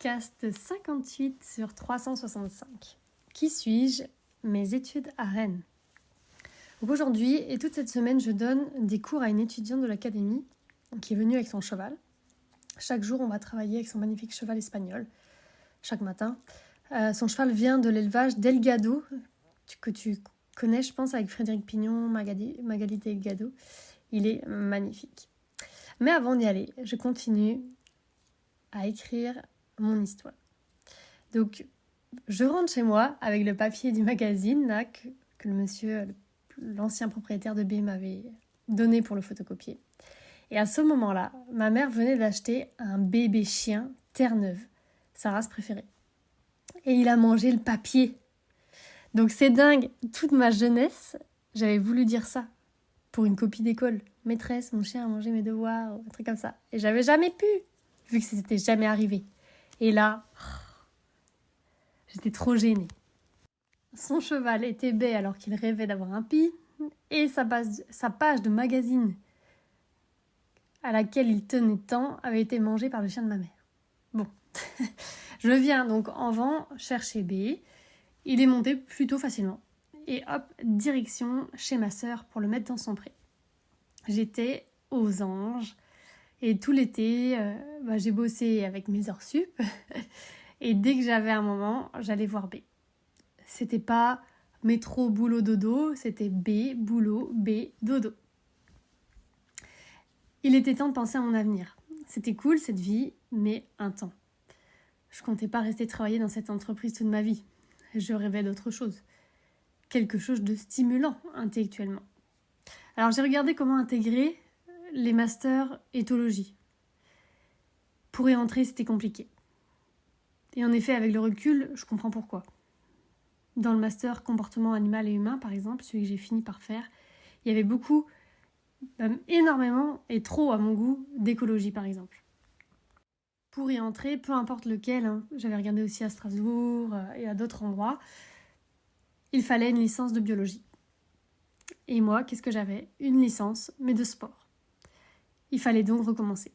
podcast 58 sur 365. Qui suis-je? Mes études à Rennes. Donc aujourd'hui et toute cette semaine, je donne des cours à une étudiante de l'académie qui est venue avec son cheval. Chaque jour, on va travailler avec son magnifique cheval espagnol, chaque matin. Son cheval vient de l'élevage Delgado, que tu connais, je pense, avec Frédéric Pignon, Magali Delgado. Il est magnifique. Mais avant d'y aller, je continue à écrire mon histoire. Donc, je rentre chez moi avec le papier du magazine là, que le monsieur, l'ancien propriétaire de B m'avait donné pour le photocopier. Et à ce moment-là, ma mère venait d'acheter un bébé chien Terre-Neuve, sa race préférée. Et il a mangé le papier. Donc c'est dingue, toute ma jeunesse, j'avais voulu dire ça pour une copie d'école. Maîtresse, mon chien a mangé mes devoirs, un truc comme ça. Et j'avais jamais pu, vu que c'était jamais arrivé. Et là, j'étais trop gênée. Son cheval était bai alors qu'il rêvait d'avoir un pis. Et sa page de magazine à laquelle il tenait tant avait été mangée par le chien de ma mère. Bon, je viens donc en vent chercher B. Il est monté plutôt facilement. Et hop, direction chez ma sœur pour le mettre dans son pré. J'étais aux anges. Et tout l'été, j'ai bossé avec mes heures sup. Et dès que j'avais un moment, j'allais voir B. C'était pas métro, boulot, dodo. C'était B, boulot, B, dodo. Il était temps de penser à mon avenir. C'était cool cette vie, mais un temps. Je comptais pas rester travailler dans cette entreprise toute ma vie. Je rêvais d'autre chose. Quelque chose de stimulant intellectuellement. Alors j'ai regardé comment intégrer les masters éthologie. Pour y entrer, c'était compliqué. Et en effet, avec le recul, je comprends pourquoi. Dans le master comportement animal et humain, par exemple, celui que j'ai fini par faire, il y avait beaucoup, énormément et trop à mon goût, d'écologie par exemple. Pour y entrer, peu importe lequel, j'avais regardé aussi à Strasbourg et à d'autres endroits, il fallait une licence de biologie. Et moi, qu'est-ce que j'avais? Une licence, mais de sport. Il fallait donc recommencer.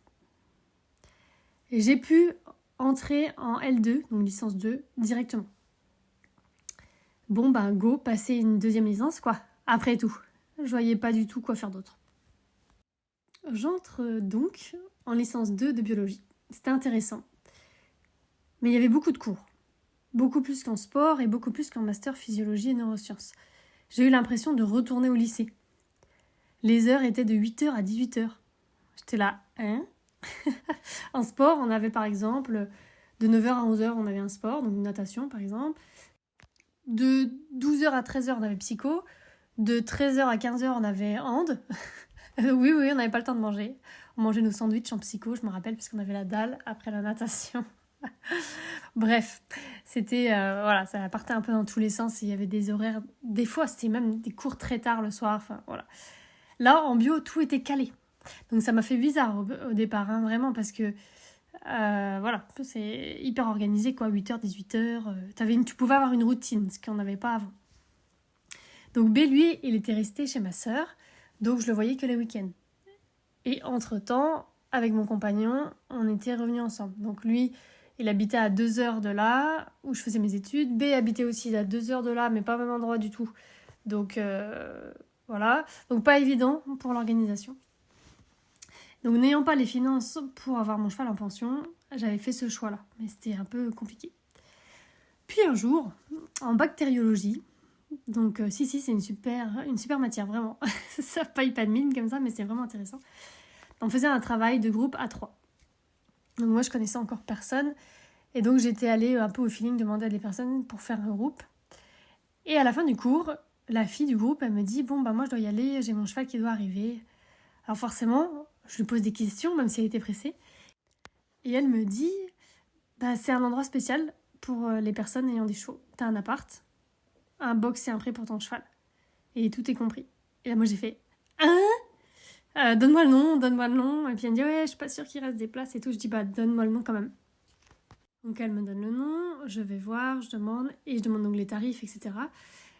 Et j'ai pu entrer en L2, donc licence 2, directement. Bon, go, passer une deuxième licence, quoi. Après tout, je voyais pas du tout quoi faire d'autre. J'entre donc en licence 2 de biologie. C'était intéressant. Mais il y avait beaucoup de cours. Beaucoup plus qu'en sport et beaucoup plus qu'en master physiologie et neurosciences. J'ai eu l'impression de retourner au lycée. Les heures étaient de 8h à 18h. J'étais là, En sport, on avait par exemple, de 9h à 11h, on avait un sport, donc natation par exemple. De 12h à 13h, on avait psycho. De 13h à 15h, on avait hand. Oui, on n'avait pas le temps de manger. On mangeait nos sandwichs en psycho, je me rappelle, puisqu'on avait la dalle après la natation. Bref, c'était, ça partait un peu dans tous les sens. Il y avait des horaires, des fois, c'était même des cours très tard le soir. Enfin, voilà. Là, en bio, tout était calé. Donc ça m'a fait bizarre au départ, vraiment, parce que, c'est hyper organisé, quoi, 8h, 18h. Tu pouvais avoir une routine, ce qu'on n'avait pas avant. Donc B, lui, il était resté chez ma sœur. Donc je le voyais que les week-ends. Et entre-temps, avec mon compagnon, on était revenus ensemble. Donc lui, il habitait à 2 heures de là, où je faisais mes études. B habitait aussi à 2 heures de là, mais pas au même endroit du tout. Donc voilà. Donc pas évident pour l'organisation. Donc n'ayant pas les finances pour avoir mon cheval en pension, j'avais fait ce choix-là. Mais c'était un peu compliqué. Puis un jour, en bactériologie, donc c'est une super matière, vraiment. Ça paye pas de mine comme ça, mais c'est vraiment intéressant. On faisait un travail de groupe à 3. Donc moi, je connaissais encore personne. Et donc, j'étais allée un peu au feeling demander à des personnes pour faire un groupe. Et à la fin du cours, la fille du groupe, elle me dit « Bon, moi, je dois y aller, j'ai mon cheval qui doit arriver. » Alors forcément, je lui pose des questions, même si elle était pressée. Et elle me dit « C'est un endroit spécial pour les personnes ayant des chevaux. T'as un appart, un box et un pré pour ton cheval. Et tout est compris. » Et là, moi, j'ai fait « donne-moi le nom. » Et puis elle me dit « Ouais, je suis pas sûre qu'il reste des places et tout. » Je dis « Donne-moi le nom quand même. » Donc elle me donne le nom, je vais voir, je demande donc les tarifs, etc.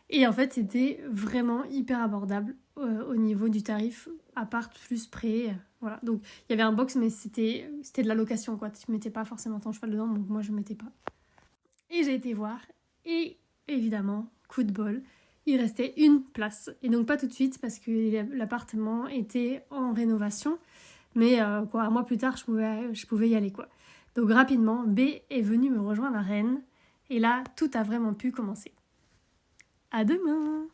Et en fait, c'était vraiment hyper abordable. au niveau du tarif, appart plus prêt. Voilà. Donc il y avait un box, mais c'était de la location, quoi. Tu mettais pas forcément ton cheval dedans, donc moi je mettais pas. Et j'ai été voir, et évidemment, coup de bol, il restait une place. Et donc pas tout de suite, parce que l'appartement était en rénovation. Mais un mois plus tard, je pouvais y aller, quoi. Donc rapidement, B est venu me rejoindre à Rennes. Et là, tout a vraiment pu commencer. À demain!